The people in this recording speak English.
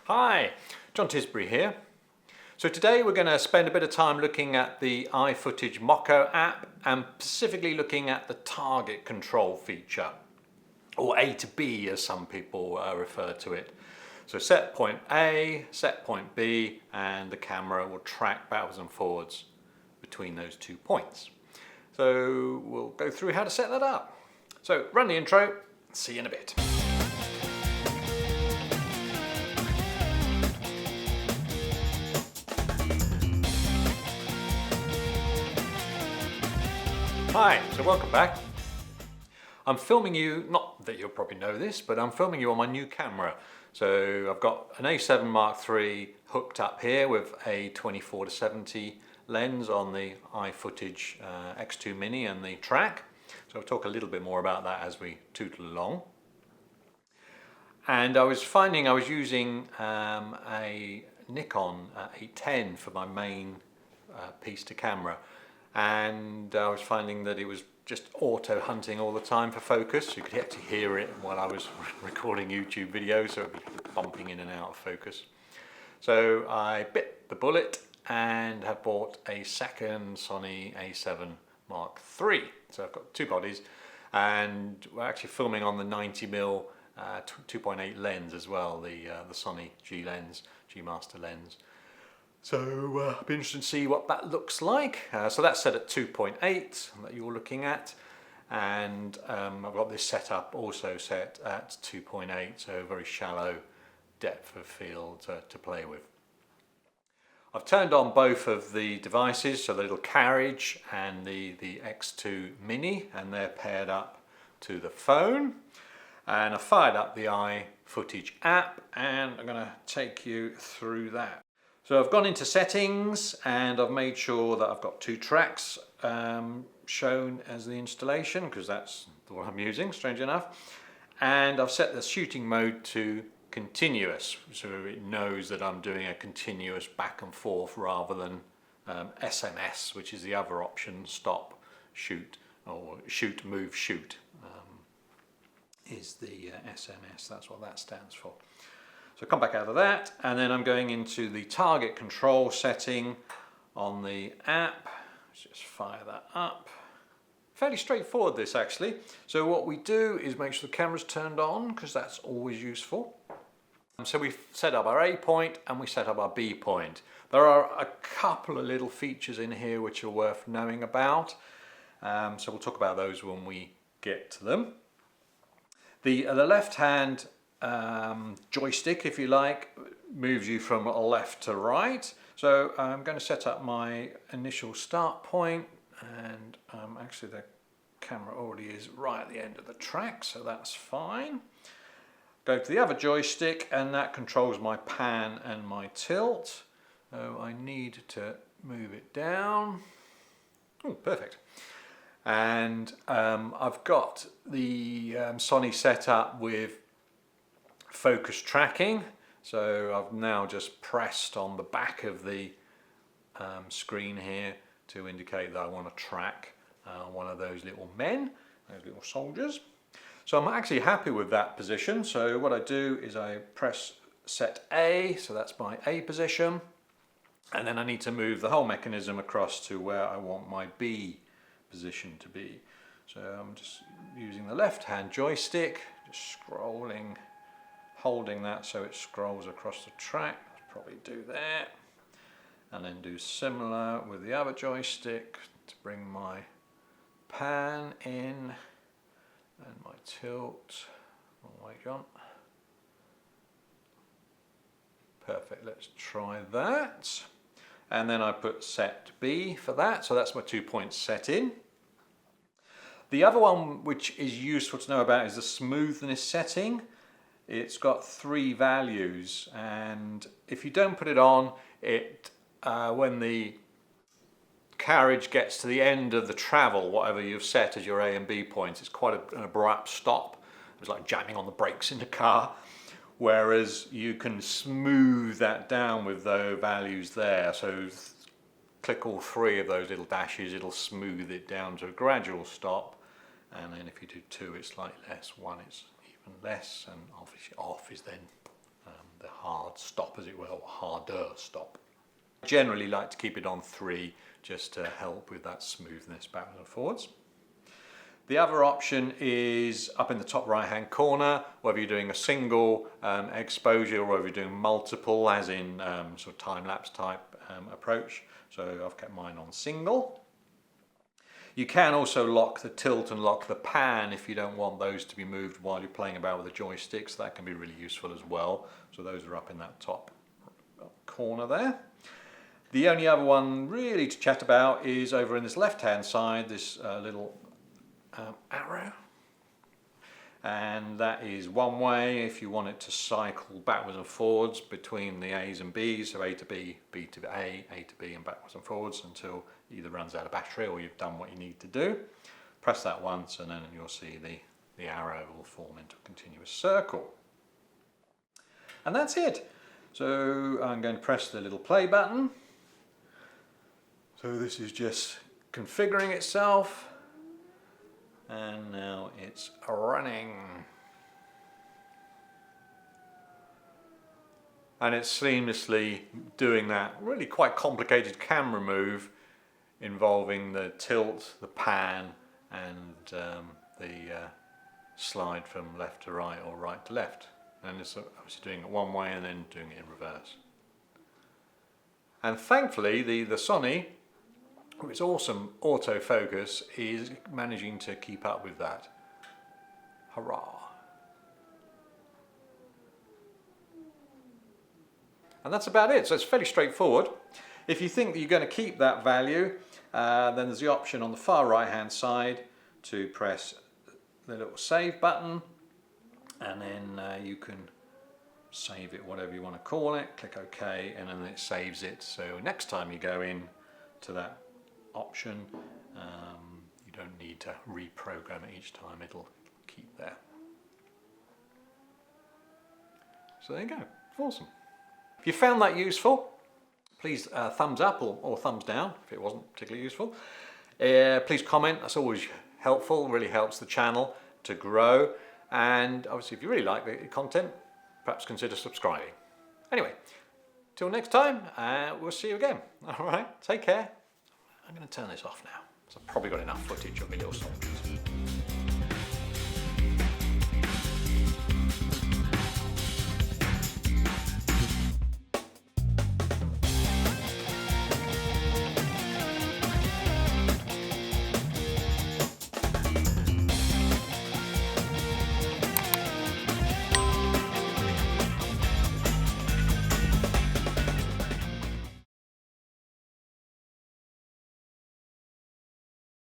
Hi, John Tisbury here. So today we're going to spend a bit of time looking at the iFootage Moco app and specifically looking at the target control feature, or A to B as some people refer to it. So set point A, set point B, and the camera will track backwards and forwards between those 2 points. So we'll go through how to set that up. So run the intro, see you in a bit. Hi, so welcome back. I'm filming you, not that you'll probably know this, but I'm filming you on my new camera. So I've got an A7 III hooked up here with a 24-70 lens on the iFootage X2 Mini and the track. So I'll talk a little bit more about that as we tootle along. And I was finding I was using a Nikon 810 for my main piece to camera. And I was finding that it was just auto hunting all the time for focus. You could actually hear it while I was recording YouTube videos, so it would be bumping in and out of focus. So I bit the bullet and have bought a second Sony A7 III. So I've got two bodies, and we're actually filming on the 90mm 2.8 lens as well, the Sony G lens, G Master lens. So I'll be interested to see what that looks like. So that's set at 2.8 that you're looking at, and I've got this setup also set at 2.8, so very shallow depth of field to play with. I've turned on both of the devices, so the little carriage and the X2 Mini, and they're paired up to the phone. And I fired up the iFootage app, and I'm going to take you through that. So I've gone into settings and I've made sure that I've got two tracks shown as the installation, because that's what I'm using, strange enough. And I've set the shooting mode to continuous, so it knows that I'm doing a continuous back and forth rather than SMS, which is the other option, stop, shoot, or shoot, move, shoot is the SMS, that's what that stands for. So come back out of that, and then I'm going into the target control setting on the app. Let's just fire that up. Fairly straightforward this actually. So what we do is make sure the camera's turned on, because that's always useful. So we've set up our A point and we set up our B point. There are a couple of little features in here which are worth knowing about. So we'll talk about those when we get to them. The left hand joystick, if you like, moves you from left to right. So I'm going to set up my initial start point, and actually the camera already is right at the end of the track, so that's fine. Go to the other joystick, and that controls my pan and my tilt. So I need to move it down. Oh, perfect. And I've got the Sony set up with focus tracking, so I've now just pressed on the back of the screen here to indicate that I want to track one of those little men, those little soldiers. So I'm actually happy with that position. So what I do is I press set A, so that's my A position, and then I need to move the whole mechanism across to where I want my B position to be. So I'm just using the left hand joystick, just scrolling, holding that so it scrolls across the track. Let's probably do that, and then do similar with the other joystick to bring my pan in and my tilt. Wrong way, John. Perfect, let's try that. And then I put set B for that, so that's my 2 points set in. The other one which is useful to know about is the smoothness setting. It's got 3 values, and if you don't put it on, it when the carriage gets to the end of the travel, whatever you've set as your A and B points, it's quite an abrupt stop. It's like jamming on the brakes in the car. Whereas you can smooth that down with those values there. So click all 3 of those little dashes, it'll smooth it down to a gradual stop. And then if you do 2, it's slightly less. 1 is even less, and obviously off is then the hard stop, as it were, or harder stop. I generally like to keep it on 3 just to help with that smoothness backwards and forwards. The other option is up in the top right hand corner, whether you're doing a single exposure or whether you're doing multiple, as in sort of time-lapse type approach. So I've kept mine on single. You can also lock the tilt and lock the pan if you don't want those to be moved while you're playing about with the joysticks. That can be really useful as well. So those are up in that top corner there. The only other one really to chat about is over in this left hand side, this little arrow, and that is one way if you want it to cycle backwards and forwards between the A's and B's, so A to B, B to A, A to B, and backwards and forwards until it either runs out of battery or you've done what you need to do. Press that once and then you'll see the arrow will form into a continuous circle. And that's it. So I'm going to press the little play button. So this is just configuring itself. And now it's running. And it's seamlessly doing that really quite complicated camera move involving the tilt, the pan, and the slide from left to right or right to left. And it's obviously doing it one way and then doing it in reverse. And thankfully the Sony, with its awesome autofocus, is managing to keep up with that. Hurrah! And that's about it. So it's fairly straightforward. If you think that you're going to keep that value, then there's the option on the far right hand side to press the little save button, and then you can save it whatever you want to call it, click OK, and then it saves it. So next time you go in to that option, you don't need to reprogram it each time, it'll keep there. So there you go, awesome. If you found that useful, please thumbs up or thumbs down if it wasn't particularly useful. Please comment, that's always helpful, really helps the channel to grow. And obviously if you really like the content, perhaps consider subscribing. Anyway, till next time, we'll see you again. All right, take care. I'm going to turn this off now, because I've probably got enough footage of me little songs.